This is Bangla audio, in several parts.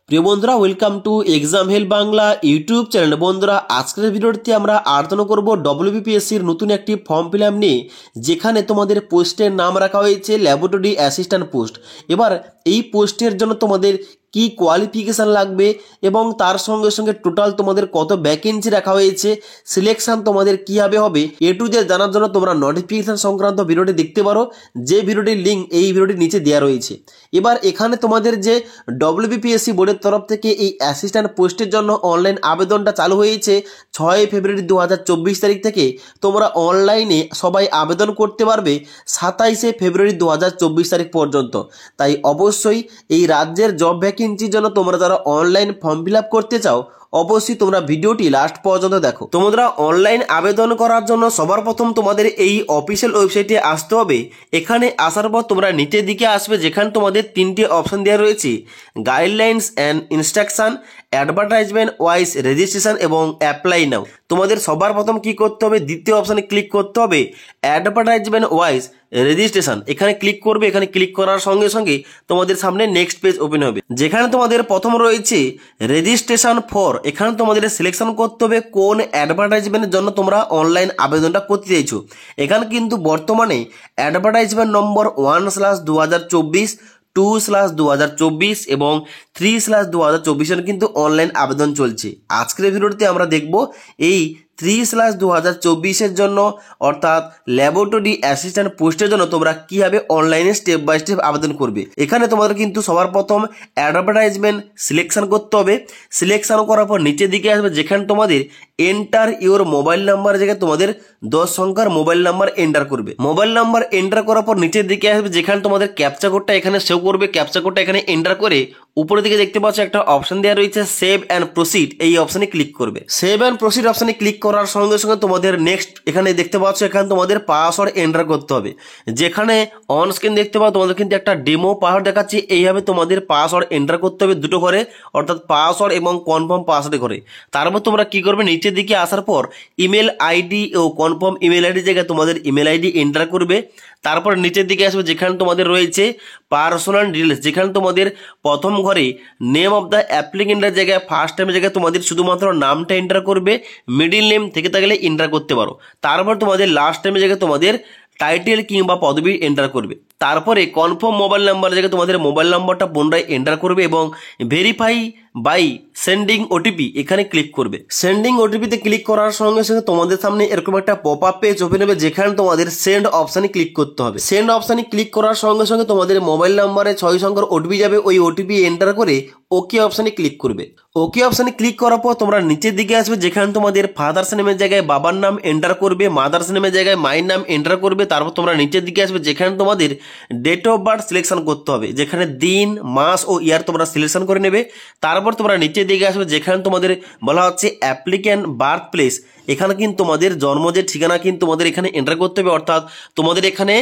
প্রিয় বন্ধুরা, welcome to exam help Bangla YouTube channel. বন্ধুরা, আজকের ভিডিওতে আমরা আলোচনা করব ডব্লিউবিপিএসসির নতুন একটি ফর্ম ফিল আপ নিয়ে, যেখানে তোমাদের পোস্টের নাম রাখা হয়েছে ল্যাবরেটরি অ্যাসিস্ট্যান্ট পোস্ট। এবার এই পোস্টের জন্য তোমাদের কি কোয়ালিফিকেশান লাগবে এবং তার সঙ্গে সঙ্গে টোটাল তোমাদের কত ভ্যাকেন্সি রাখা হয়েছে, সিলেকশন তোমাদের কীভাবে হবে, এ টু জেড জানার জন্য তোমরা নোটিফিকেশান সংক্রান্ত ভিডিওটি দেখতে পারো, যে ভিডিওটির লিঙ্ক এই ভিডিওটির নিচে দেওয়া রয়েছে। এবার এখানে তোমাদের যে ডব্লিউবিপিএসসি বোর্ডের তরফ থেকে এই অ্যাসিস্ট্যান্ট পোস্টের জন্য অনলাইন আবেদনটা চালু হয়েছে 6 ফেব্রুয়ারি 2024 তারিখ থেকে। তোমরা অনলাইনে সবাই আবেদন করতে পারবে 27 ফেব্রুয়ারি 2024 তারিখ পর্যন্ত। তাই অবশ্যই এই রাজ্যের জব ভ্যাকেন্সির জন্য তোমরা যারা অনলাইন ফর্ম ফিল আপ করতে চাও, অবশ্যই তোমরা ভিডিওটি লাস্ট পর্যন্ত দেখো। তোমরা অনলাইন আবেদন করার জন্য সবার প্রথম তোমাদের এই অফিসিয়াল ওয়েবসাইটে আসতে হবে। এখানে আসার পর তোমরা নিচের দিকে আসবে, যেখানে তোমাদের 3টে অপশন দেওয়া রয়েছে: guidelines and instruction, advertisement wise registration এবং অ্যাপ্লাই নাও। তোমাদের সবার প্রথম কি করতে হবে, দ্বিতীয় অপশানে ক্লিক করতে হবে অ্যাডভার্টাইজমেন্ট ওয়াইজ রেজিস্ট্রেশন। এখানে ক্লিক করবে। এখানে ক্লিক করার সঙ্গে সঙ্গে তোমাদের সামনে নেক্সট পেজ ওপেন হবে, যেখানে তোমাদের প্রথম রয়েছে রেজিস্ট্রেশন ফর। এখানে তোমাদের সিলেকশন করতে হবে কোন অ্যাডভার্টাইজমেন্টের জন্য তোমরা অনলাইন আবেদনটা করতে চাইছো। এখানে কিন্তু বর্তমানে অ্যাডভার্টাইজমেন্ট নম্বর 1/2024, 2/2024 এবং 3/2024 কিন্তু অনলাইন আবেদন চলছে। আজকের ভিডিওতে আমরা দেখব এই 3/2024 জন্য, অর্থাৎ ল্যাবরেটরি অ্যাসিস্ট্যান্ট পোস্টের জন্য তোমরা কীভাবে অনলাইনে স্টেপ বাই স্টেপ আবেদন করবে। এখানে তোমাদের কিন্তু সবার প্রথম অ্যাডভার্টাইজমেন্ট সিলেকশন করতে হবে। সিলেকশন করার পর নিচের দিকে আসবে, যেখানে তোমাদের এন্টার ইওর মোবাইল নাম্বার জায়গায় তোমাদের 10 সংখ্যার মোবাইল নাম্বার এন্টার করবে। মোবাইল নাম্বার এন্টার করার পর নিচের দিকে আসবে, যেখানে তোমাদের ক্যাপচা কোডটা এখানে সেভ করবে। ক্যাপচা কোডটা এখানে এন্টার করে উপরের দিকে দেখতে পাচ্ছ একটা অপশন দেওয়া রয়েছে সেভ অ্যান্ড প্রসিড। এই অপশনে ক্লিক করবে। সেভ অ্যান্ড প্রসিড অপশনে ক্লিক করার সঙ্গে সঙ্গে তোমাদের নেক্সট এখানে দেখতে পাচ্ছ, এখানে তোমাদের পাসওয়ার্ড এন্টার করতে হবে। যেখানে অন স্ক্রিন দেখতে পাও তোমাদের কিন্তু একটা ডেমো পাসওয়ার্ড দেখাচ্ছি। এইভাবে তোমাদের পাসওয়ার্ড এন্টার করতে হবে দুটো করে, অর্থাৎ পাসওয়ার্ড এবং কনফার্ম পাসওয়ার্ড করে। তারপর তোমরা কি করবে, নিচের দিকে আসার পর ইমেল আইডি ও কনফার্ম ইমেল আইডি জায়গায় তোমাদের ইমেল আইডি এন্টার করবে। তারপর নিচের দিকে আসবে, যেখানে তোমাদের রয়েছে পার্সোনাল ডিটেলস। যেখানে তোমাদের প্রথম ঘরে নেম অফ দ্য অ্যাপ্লিকেন্টের জায়গায় ফার্স্ট নেমের জায়গায় তোমাদের শুধুমাত্র নামটা এন্টার করবে। মিডিল নেম থেকে থাকলে এন্টার করতে পারো। তারপর তোমাদের লাস্ট নেমের জায়গায় তোমাদের টাইটেল কিংবা পদবি এন্টার করবে। তারপরে কনফার্ম মোবাইল নাম্বার জায়গায় তোমাদের মোবাইল নাম্বারটা পুনরায় এন্টার করবে এবং ভেরিফাই বাই সেন্ডিং ওটিপি এখানে ক্লিক করবে। সেন্ডিং ওটিপিতে ক্লিক করার সঙ্গে সঙ্গে তোমাদের সামনে এরকম একটা পপ আপ পেজ ওপেন হবে, যেখানে তোমাদের সেন্ড অপশানে ক্লিক করতে হবে। সেন্ড অপশানে ক্লিক করার সঙ্গে সঙ্গে তোমাদের মোবাইল নাম্বারে 6 সংখ্যার ওটিপি যাবে। ওই ওটিপি এন্টার করে ওকে অপশানে ক্লিক করবে। ওকে অপশানে ক্লিক করার পর তোমরা নিচের দিকে আসবে, যেখানে তোমাদের ফাদার্স নেমের জায়গায় বাবার নাম এন্টার করবে, মাদার্স নেমের জায়গায় মায়ের নাম এন্টার করবে। তারপর তোমরা নিচের দিকে আসবে, যেখানে তোমাদের ডেট অফ বার্থ সিলেকশন করতে হবে। যেখানে দিন, মাস ও ইয়ার তোমরা সিলেকশন করে নেবে। তারপর তোমরা নিচের দিকে আসবে, যেখানে তোমাদের বলা হচ্ছে অ্যাপ্লিক্যান্ট বার্থ প্লেস। এখানে কিন্তু তোমাদের জন্ম যে ঠিকানা কিন্তু তোমাদের এখানে এন্টার করতে হবে, অর্থাৎ তোমাদের এখানে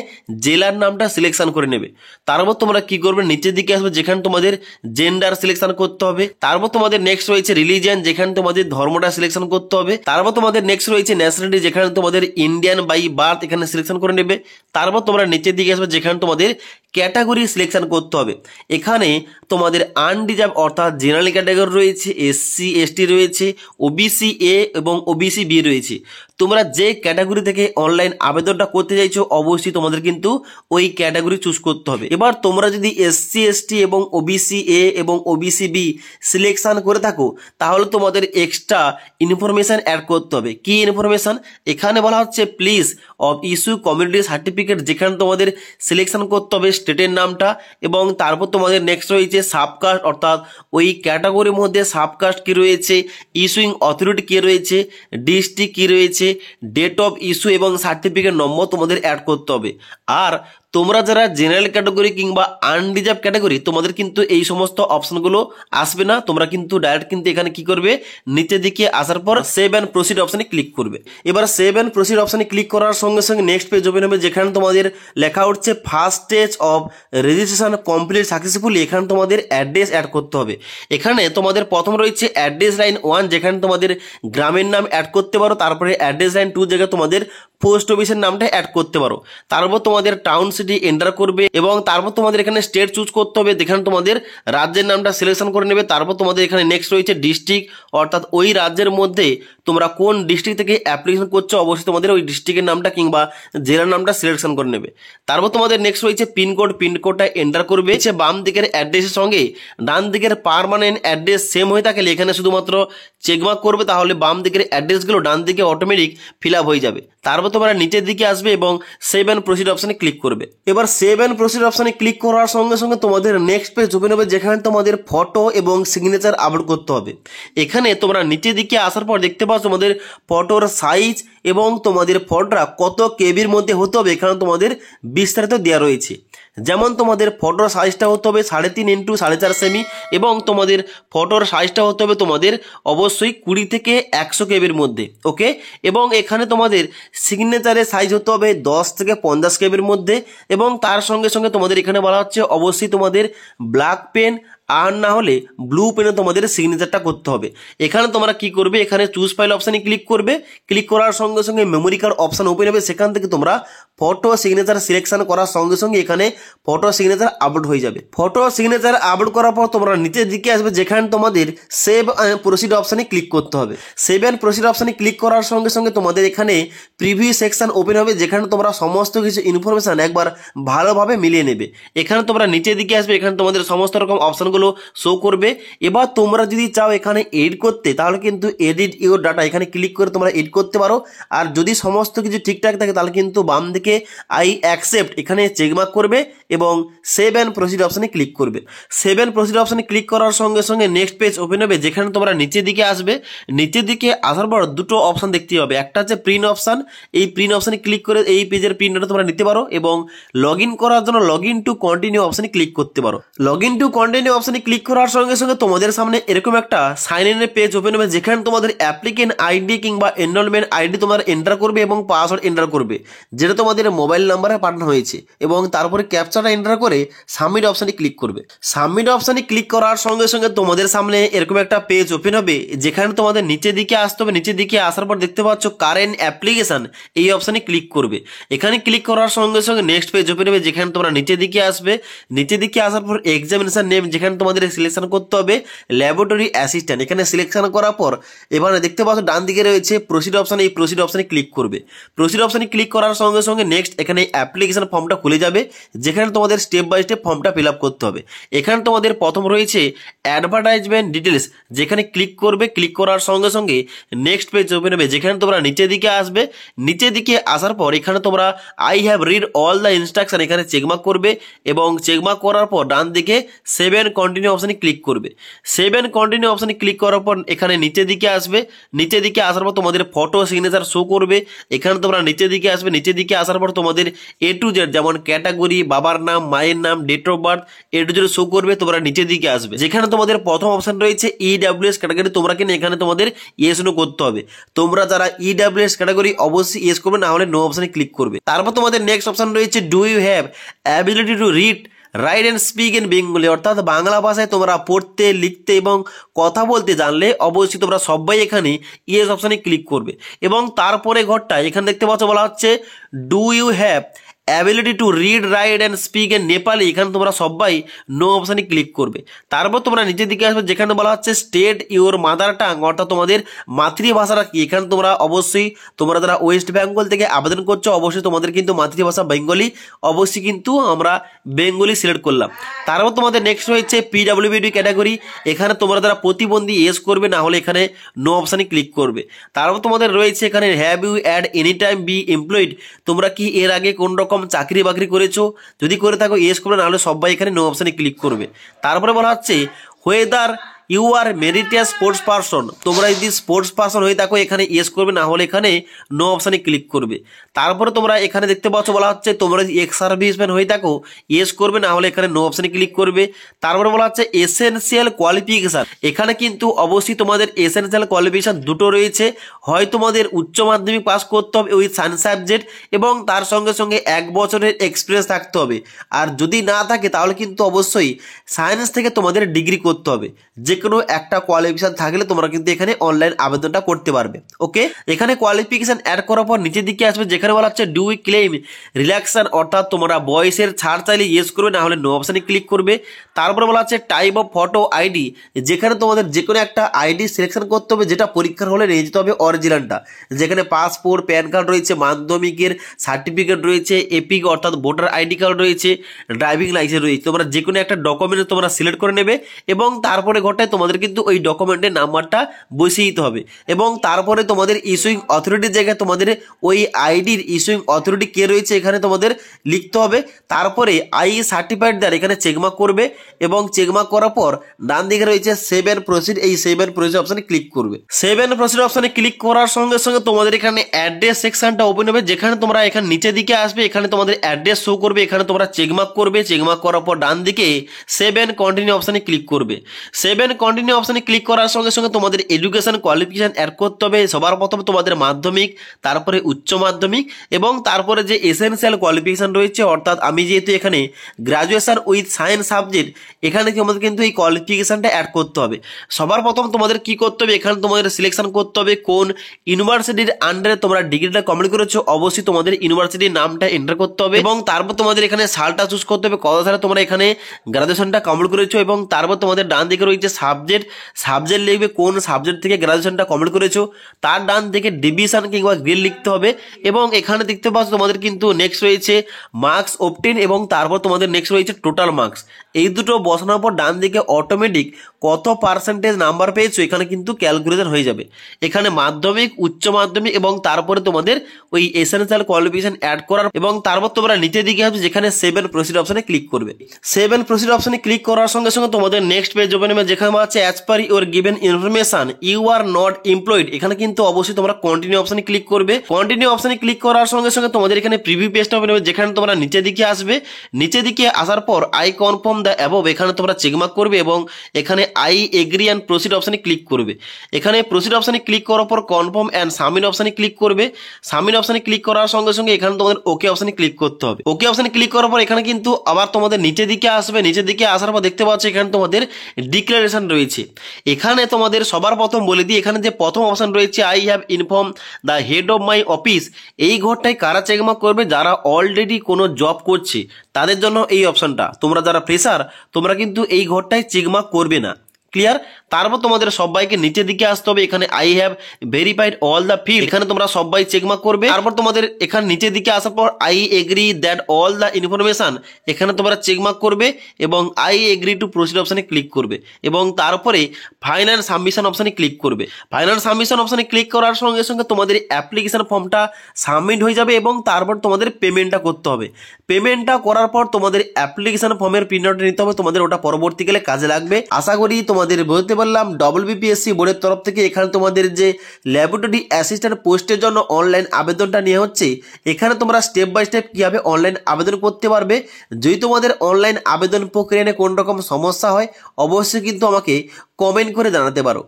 জেলার নামটা সিলেকশন করে নেবে। তারপর তোমরা কি করবে, নিচের দিকে আসবে, যেখানে তোমাদের জেন্ডার সিলেকশন করতে হবে। তারপর তোমাদের নেক্সট রয়েছে রিলিজিয়ান, যেখানে তোমাদের ধর্মটা সিলেকশন করতে হবে। তারপর তোমাদের নেক্সট রয়েছে ন্যাশনালিটি, যেখানে তোমাদের ইন্ডিয়ান বাই বার্থ এখানে সিলেকশন করে নেবে। তারপর তোমরা নিচের দিকে আসবে, যেখানে তোমাদের ক্যাটাগরি সিলেকশন করতে হবে। এখানে তোমাদের আনডিজার্ভ অর্থাৎ জেনারেল ক্যাটাগরি রয়েছে, এসসি এসটি রয়েছে, ওবিসি এ এবং ওবিসি বি রয়েছে। তোমরা যে ক্যাটাগরি থেকে অনলাইন আবেদনটা করতে চাইছো, অবশ্যই তোমাদের কিন্তু ওই ক্যাটাগরি চুজ করতে হবে। এবার তোমরা যদি এসসি এসটি এবং ওবিসি এ এবং ওবিসি বি সিলেকশন করে থাকো, তাহলে তোমাদের এক্সট্রা ইনফরমেশন অ্যাড করতে হবে। কি ইনফরমেশন? এখানে বলা হচ্ছে please of issue community certificate, যেখানে তোমাদের সিলেকশন করতে হবে স্টেটের নামটা। এবং তারপর তোমাদের নেক্সট রয়েছে সাবকাস্ট, অর্থাৎ ওই ক্যাটাগরির মধ্যে সাবকাস্ট কী রয়েছে, ইস্যুইং অথরিটি কী রয়েছে, ডিস্ট্রিক্ট কী রয়েছে, ডেট অফ ইস্যু এবং সার্টিফিকেট নম্বর তোমাদের অ্যাড করতে হবে। আর তোমরা যারা জেনারেল ক্যাটাগরি কিংবা আনরিজার্ভ ক্যাটাগরি, তোমাদের কিন্তু এই সমস্ত অপশনগুলো আসবে না। তোমরা কিন্তু ডাইরেক্ট কিন্তু এখানে কি করবে, নিচের দিকে আসার পর সেভ অ্যান্ড প্রসিড অপশনে ক্লিক করবে। এবার সেভ অ্যান্ড প্রসিড অপশনে ক্লিক করার সঙ্গে সঙ্গে নেক্সট পেজ ওপেন হবে, যেখানে তোমাদের লেখা উঠছে first stage of registration complete successfully. এখানে তোমাদের অ্যাড্রেস অ্যাড করতে হবে। এখানে তোমাদের প্রথম রয়েছে অ্যাড্রেস লাইন 1, যেখানে তোমাদের গ্রামের নাম অ্যাড করতে পারো। তারপরে অ্যাড্রেস লাইন 2 জায়গায় তোমাদের পোস্ট অফিসের নামটা অ্যাড করতে পারো। তারপর তোমাদের টাউন সিটি এন্টার করবে এবং তারপর তোমাদের এখানে স্টেট চুজ করতে হবে, যেখানে তোমাদের রাজ্যের নামটা সিলেকশন করে নেবে। তারপর তোমাদের এখানে নেক্সট রয়েছে ডিস্ট্রিক্ট, অর্থাৎ ওই রাজ্যের মধ্যে তোমরা কোন ডিস্ট্রিক্ট থেকে অ্যাপ্লিকেশন করছো অবশ্যই তোমাদের ওই ডিস্ট্রিক্টের নামটা কিংবা জেলার নামটা সিলেকশন করে নেবে। তারপর তোমাদের নেক্সট রয়েছে পিনকোড, পিনকোডটা এন্টার করবে। বাম দিকের অ্যাড্রেসের সঙ্গে ডান দিকের পার্মানেন্ট অ্যাড্রেস সেম হয়ে থাকলে এখানে শুধুমাত্র চেকমার্ক করবে, তাহলে বাম দিকের অ্যাড্রেসগুলো ডান দিকে অটোমেটিক ফিল আপ হয়ে যাবে। তারপর তোমরা নিচের দিকে আসবে এবং সেভ অ্যান্ড প্রসিড অপশানে ক্লিক করবে। এবার সেভ অ্যান্ড প্রসিড অপশানে ক্লিক করার সঙ্গে সঙ্গে তোমাদের নেক্সট পেজ ওপেন হবে, যেখানে তোমাদের ফটো এবং সিগনেচার আপলোড করতে হবে। এখানে তোমরা নিচের দিকে আসার পর দেখতে পাচ্ছ তোমাদের ফটোর সাইজ এবং তোমাদের ফটোটা কত কেবির মধ্যে হতে হবে এখানে তোমাদের বিস্তারিত দেওয়া রয়েছে। যেমন তোমাদের ফটোর সাইজটা হতে হবে 3.5 ইন্টু 4.5 সেমি এবং তোমাদের ফটোর সাইজটা হতে হবে তোমাদের অবশ্যই 20 থেকে 100 কেবির মধ্যে, ওকে। এবং এখানে তোমাদের সিগনেচারের সাইজ হতে হবে 10 থেকে 50 কেবির মধ্যে এবং তার সঙ্গে সঙ্গে তোমাদের এখানে বলা হচ্ছে অবশ্যই তোমাদের ব্ল্যাক পেন আর না হলে ব্লু পেনে তোমাদের সিগনেচারটা করতে হবে। এখানে তোমরা কি করবে, এখানে চুজ ফাইল অপশানে ক্লিক করবে। ক্লিক করার সঙ্গে সঙ্গে মেমোরি কার্ড অপশান ওপেন হবে, সেখান থেকে তোমরা ফটো সিগনেচার সিলেকশন করার সঙ্গে সঙ্গে এখানে ফটো সিগনেচার আপলোড হয়ে যাবে। ফটো সিগনেচার আপলোড করার পর তোমরা নিচের দিকে আসবে, যেখানে তোমাদের সেভ অ্যান্ড প্রসিড অপশানে ক্লিক করতে হবে। সেভ অ্যান্ড প্রসিড অপশানে ক্লিক করার সঙ্গে সঙ্গে তোমাদের এখানে প্রিভিউ সেকশন ওপেন হবে, যেখানে তোমরা সমস্ত কিছু ইনফরমেশন একবার ভালোভাবে মিলিয়ে নেবে। এখানে তোমরা নিচের দিকে আসবে, এখানে তোমাদের সমস্ত রকম অপশানগুলো শো করবে। এবার তোমরা যদি চাও এখানে এডিট করতে, তাহলে কিন্তু এডিট ইউর ডাটা এখানে ক্লিক করে তোমরা এডিট করতে পারো। আর যদি সমস্ত কিছু ঠিকঠাক থাকে তাহলে কিন্তু বাম দিকে আই অ্যাকসেপ্ট এখানে চেকমার্ক করবে এবং সেভ অ্যান্ড প্রসিড অপশানে ক্লিক করবে। সেভ অ্যান্ড প্রসিড অপশানে ক্লিক করার সঙ্গে সঙ্গে নেক্সট পেজ ওপেন হবে, যেখানে তোমরা নিচের দিকে আসবে। নিচের দিকে আসার পর দুটো অপশান দেখতে হবে, একটা হচ্ছে প্রিন্ট অপশান। এই প্রিন্ট অপশানে ক্লিক করে এই পেজের প্রিন্টটা তোমরা নিতে পারো এবং লগ ইন করার জন্য লগ ইন টু কন্টিনিউ অপশানে ক্লিক করতে পারো। লগ ইন টু কন্টিনিউ অপশানে ক্লিক করার সঙ্গে সঙ্গে তোমাদের সামনে এরকম একটা সাইন ইনের পেজ ওপেন হবে, যেখানে তোমাদের অ্যাপ্লিকেন্ট আইডি কিংবা এনরোলমেন্ট আইডি তোমার এন্টার করবে এবং পাসওয়ার্ড এন্টার করবে, যেটা তোমাদের মোবাইল নাম্বারে পাঠানো হয়েছে, এবং তারপরে ক্যাপচাটা এন্টার করে সাবমিট অপশানে ক্লিক করবে। সাবমিট অপশানে ক্লিক করার সঙ্গে সঙ্গে তোমাদের সামনে এরকম একটা পেজ ওপেন হবে, যেখানে তোমাদের নিচের দিকে আসতে হবে। নিচের দিকে আসার পর দেখতে পাচ্ছ কারেন্ট অ্যাপ্লিকেশন, এই অপশানে ক্লিক করবে। এখানে ক্লিক করার সঙ্গে সঙ্গে নেক্সট পেজ ওপেন হবে, যেখানে তোমরা নিচের দিকে আসবে। নিচের দিকে আসার পর এক্সামিনেশন নেম, যেখানে তোমাদের সিলেকশন করতে হবে ল্যাবরেটরি অ্যাসিস্ট্যান্ট। এখানে সিলেকশন করার পর এবারে দেখতে পাচ্ছ ডান দিকে রয়েছে প্রসিড অপশন, এই প্রসিড অপশানে ক্লিক করবে। প্রসিড অপশানে ক্লিক করার সঙ্গে সঙ্গে নেক্সট এখানে অ্যাপ্লিকেশন ফর্মটা খুলে যাবে, যেখানে তোমাদের স্টেপ বাই স্টেপ ফর্মটা ফিল আপ করতে হবে। এখানে তোমাদের প্রথম রয়েছে অ্যাডভার্টাইজমেন্ট ডিটেলস, যেখানে ক্লিক করবে। ক্লিক করার সঙ্গে সঙ্গে নেক্সট পেজ ওপেন হবে, যেখানে তোমরা নিচের দিকে আসবে। নিচের দিকে আসার পর এখানে তোমরা I have read all the instruction এখানে চেকমার্ক করবে এবং চেকমার্ক করার পর ডান দিকে সেভ অ্যান্ড কন্টিনিউ অপশানে ক্লিক করবে। সেভ অ্যান্ড কন্টিনিউ অপশানে ক্লিক করার পর এখানে নিচের দিকে আসবে। নিচের দিকে আসার পর তোমাদের ফটো সিগনেচার শো করবে। এখানে তোমরা নিচের দিকে আসবে। নিচের দিকে আসার পর তোমাদের এ টু জেড, যেমন ক্যাটাগরি, বাবার নাম, মায়ের নাম, date of birth, A to Z show করবে। তোমরা নিচের দিকে আসবে, যেখানে তোমাদের প্রথম অপশন রয়েছে ইডব্লিউএস ক্যাটাগরি, তোমরা কিন্তু এখানে তোমাদের ইয়েস নো করতে হবে। তোমরা যারা ইডব্লিউএস ক্যাটাগরি অবশ্যই ইয়েস করবে, না হলে নো অপশানে ক্লিক করবে। তারপর তোমাদের নেক্সট অপশন রয়েছে do you have ability to read write and speak in Bengali, অর্থাৎ বাংলা ভাষায় তোমরা পড়তে, লিখতে এবং কথা বলতে জানলে অবশ্যই তোমরা সবাই এখানে ইয়েস অপশানে ক্লিক করবে। এবং তারপরে ঘরটা এখানে দেখতে পাচ্ছ বলা হচ্ছে do you have ability to read write and speak in Nepali, এখানে তোমরা সবাই নো অপশানে ক্লিক করবে। তারপর তোমরা নিচের দিকে আসবে, যেখানে বলা হচ্ছে স্টেট ইউর মাদার টাং, অর্থাৎ তোমাদের মাতৃভাষাটা কি। এখানে তোমরা অবশ্যই তোমরা যারা ওয়েস্ট বেঙ্গল থেকে আবেদন করছো অবশ্যই তোমাদের কিন্তু মাতৃভাষা বেঙ্গলি, অবশ্যই কিন্তু আমরা বেঙ্গলি সিলেক্ট করলাম। তারপর তোমাদের নেক্সট রয়েছে পিডাব্লিউডি ক্যাটাগরি, এখানে তোমরা যারা প্রতিবন্ধী এস করবে, না হলে এখানে নো অপশানে ক্লিক করবে। তারপর তোমাদের রয়েছে এখানে have you at any time be employed, তোমরা কি এর আগে কোন রকম চাকরি বাকরি করেছো, যদি করে থাকো ইয়েস করবে, না হলে সবাই এখানে নো অপশানে ক্লিক করবে। তারপরে বলা হচ্ছে whether you are meritorious sports person, তোমরা যদি স্পোর্টস পারসন হয়ে থাকো এখানে ইয়েস করবে, না হলে এখানে নো অপশানে ক্লিক করবে। তারপরে তোমরা এখানে দেখতে পাচ্ছ বলা হচ্ছে তোমরা যদি এক্স সার্ভিসম্যান হয়ে থাকো ইয়েস করবে, না হলে এখানে নো অপশানে ক্লিক করবে। তারপরে বলা হচ্ছে এসেনশিয়াল কোয়ালিফিকেশান, এখানে কিন্তু অবশ্যই তোমাদের এসেনশিয়াল কোয়ালিফিকেশান দুটো রয়েছে, হয় তোমাদের উচ্চ মাধ্যমিক পাস করতে হবে উইথ সায়েন্স সাবজেক্ট এবং তার সঙ্গে সঙ্গে 1 বছরের এক্সপিরিয়েন্স থাকতে হবে, আর যদি না থাকে তাহলে কিন্তু অবশ্যই সায়েন্স থেকে তোমাদের ডিগ্রি করতে হবে। যে কোনো একটা কোয়ালিফিকেশন থাকলে তোমরা কিন্তু এখানে অনলাইন আবেদনটা করতে পারবে। ওকে, এখানে কোয়ালিফিকেশন অ্যাড করার পর নিচের দিকে আসবে, যেখানে বলা হচ্ছে ডু উই ক্লেম রিল্যাক্সেশন, অর্থাৎ তোমরা বয়সের ছাড় চাইলে ইয়েস করবে, না হলে নো অপশানে ক্লিক করবে। তারপরে বলা হচ্ছে টাইপ অফ ফটো আইডি, যেখানে তোমাদের যে কোনো একটা আইডি সিলেকশন করতে হবে, যেটা পরীক্ষার হলে নিয়ে যেতে হবে অরিজিনালটা, যেখানে পাসপোর্ট, প্যান কার্ড রয়েছে, মাধ্যমিকের সার্টিফিকেট রয়েছে, এপিক অর্থাৎ ভোটার আইডি কার্ড রয়েছে, ড্রাইভিং লাইসেন্স রয়েছে। তোমরা যে কোনো একটা ডকুমেন্ট তোমরা সিলেক্ট করে নেবে এবং তারপরে ঘটায় তোমাদের কিন্তু ওই ডকুমেন্টের নাম্বারটা বসিয়ে দিতে হবে এবং তারপরে তোমাদের ইস্যুইং অথরিটির জায়গায় তোমাদের ওই আইডির ইস্যুইং অথরিটি কে রয়েছে এখানে তোমাদের লিখতে হবে। তারপরে আই সার্টিফাইড দ্বারা এখানে চেকমার্ক করবে এবং চেকমার্ক করার পর ডান দিকে রয়েছে সেভ এন্ড প্রসিড, এই সেভ এন্ড প্রসিড অপশনে ক্লিক করবে। সেভ এন্ড প্রসিড অপশনে ক্লিক করার সঙ্গে সঙ্গে তোমাদের এখানে অ্যাড্রেস সেকশনটা ওপেন হবে, যেখানে তোমরা এখানে নিচের দিকে আসবে, এখানে তোমাদের অ্যাড্রেস শো করবে, এখানে তোমরা চেকমার্ক করবে। চেকমার্ক করার পর ডান দিকে সেভ এন্ড কন্টিনিউ অপশনে ক্লিক করবে। সেভ এন্ড কন্টিনিউ অপশনে ক্লিক করার সঙ্গে সঙ্গে তোমাদের এডুকেশন কোয়ালিফিকেশন অ্যাড করতে হবে। সবার প্রথমে তোমাদের মাধ্যমিক, তারপরে উচ্চ মাধ্যমিক এবং তারপরে যে এসেনশিয়াল কোয়ালিফিকেশন রয়েছে, অর্থাৎ আমি যেহেতু এখানে গ্রাজুয়েশন উইথ সায়েন্স সাবজেক্ট, এখানে তোমাদের কিন্তু এই কোয়ালিফিকেশনটা অ্যাড করতে হবে। সবার প্রথম তোমাদের কি করতে হবে, এখানে তোমাদের সিলেকশন করতে হবে কোন ইউনিভার্সিটির আন্ডারে তোমরা ডিগ্রিটা কমপ্লিট করেছো। অবশ্যই তোমাদের ইউনিভার্সিটির নামটা এন্টার করতে হবে এবং তারপর তোমাদের এখানে সালটা চুজ করতে হবে, কত সালে তোমরা এখানে গ্রাজুয়েশনটা কমপ্লিট করেছো এবং তারপর তোমাদের ডান দিকে রয়েছে সাবজেক্ট লিখবে কোন সাবজেক্ট থেকে গ্রাজুয়েশনটা কমপ্লিট করেছো, তার ডান দিকে ডিভিশন কিংবা গ্রেড লিখতে হবে এবং এখানে দেখতে পাচ্ছ তোমাদের কিন্তু নেক্সট রয়েছে মার্কস অবটেন এবং তারপর তোমাদের নেক্সট রয়েছে টোটাল মার্কস। এই দুটো বসানোর পর ডান দিকে অটোমেটিক কত পার্সেন্টেজ নাম্বার পেয়েছো এখানে কিন্তু ক্যালকুলেশন হয়ে যাবে। এখানে মাধ্যমিক, উচ্চ মাধ্যমিক এবং তারপরে তোমাদের ওই এসেনশিয়াল কোয়ালিফিকেশন অ্যাড করার এবং তারপর তোমরা নিচের দিকে আসবে, যেখানে সেভ এন্ড প্রসিড অপশনে ক্লিক করবে। সেভ এন্ড প্রসিড অপশনে ক্লিক করার সঙ্গে সঙ্গে তোমাদের নেক্সট পেজ ওপেন হবে, যেখানে আছে as per your given information you are not employed. এখানে কিন্তু অবশ্যই তোমরা কন্টিনিউ অপশনে ক্লিক করবে। কন্টিনিউ অপশনে ক্লিক করার সঙ্গে সঙ্গে তোমাদের এখানে প্রিভিউ পেজটা ওপেন হবে, যেখানে তোমরা নিচের দিকে আসবে। নিচের দিকে আসার পর আই কনফার্ম দ্য অ্যাবভ, এখানে তোমরা চেকমার্ক করবে এবং এখানে আই এগ্রি অ্যান্ড প্রসিড অপশনে ক্লিক করবে। এখানে প্রসিড অপশনে ক্লিক করার পর কনফার্ম অ্যান্ড সাবমিট অপশনে ক্লিক করবে। সাবমিট অপশনে ক্লিক করার সঙ্গে সঙ্গে এখানে তোমাদের ওকে অপশনে ক্লিক করতে হবে। ওকে অপশনে ক্লিক করার পর এখানে কিন্তু আবার তোমাদের নিচের দিকে আসবে। নিচের দিকে আসার পর দেখতে পাচ্ছ এখানে তোমাদের ডিক্লারেশন রয়েছে। এখানে তোমাদের সবার প্রথম বলে দিই, এখানে যে প্রথম অপশন রয়েছে I have inform the head of my office, এই ঘরটায় কারা চেকমার্ক করবে, যারা অলরেডি কোনো জব করছে তাদের জন্য এই অপশনটা। তোমরা যারা ফ্রেশার তোমরা কিন্তু এই ঘরটায় চেকমার্ক করবে না। ক্লিয়ার? তারপর তোমাদের সবাইকে নিচের দিকে আসতে হবে, এখানে I have verified all the field, এখানে তোমরা সবাই চেকমার্ক করবে। তারপর তোমাদের এখানে নিচের দিকে আসার পর I agree that all the information, এখানে তোমরা চেকমার্ক করবে এবং আই এগ্রি টু প্রসিড অপশনে ক্লিক করবে এবং তারপরে ফাইনাল সাবমিশন অপশনে ক্লিক করবে। ফাইনাল সাবমিশন অপশনে ক্লিক করার সঙ্গে সঙ্গে তোমাদের অ্যাপ্লিকেশন ফর্মটা সাবমিট হয়ে যাবে এবং তারপর তোমাদের পেমেন্টটা করতে হবে। পেমেন্টটা করার পর তোমাদের অ্যাপ্লিকেশন ফর্মের প্রিন্ট আউট নিতে হবে, তোমাদের ওটা পরবর্তীকালে কাজে লাগবে। আশা করি তোমাদের বলতে পারলাম WBPSC বোর্ডের তরফ থেকে এখানে তোমাদের যে ল্যাবরেটরি অ্যাসিস্ট্যান্ট পোস্টের জন্য অনলাইন আবেদনটা নেওয়া হচ্ছে, এখানে তোমরা স্টেপ বাই স্টেপ কিভাবে অনলাইন আবেদন করতে পারবে। যদি তোমাদের অনলাইন আবেদন প্রক্রিয়া নিয়ে কোন রকম সমস্যা হয় অবশ্যই কিন্তু আমাকে কমেন্ট করে জানাতে পারো।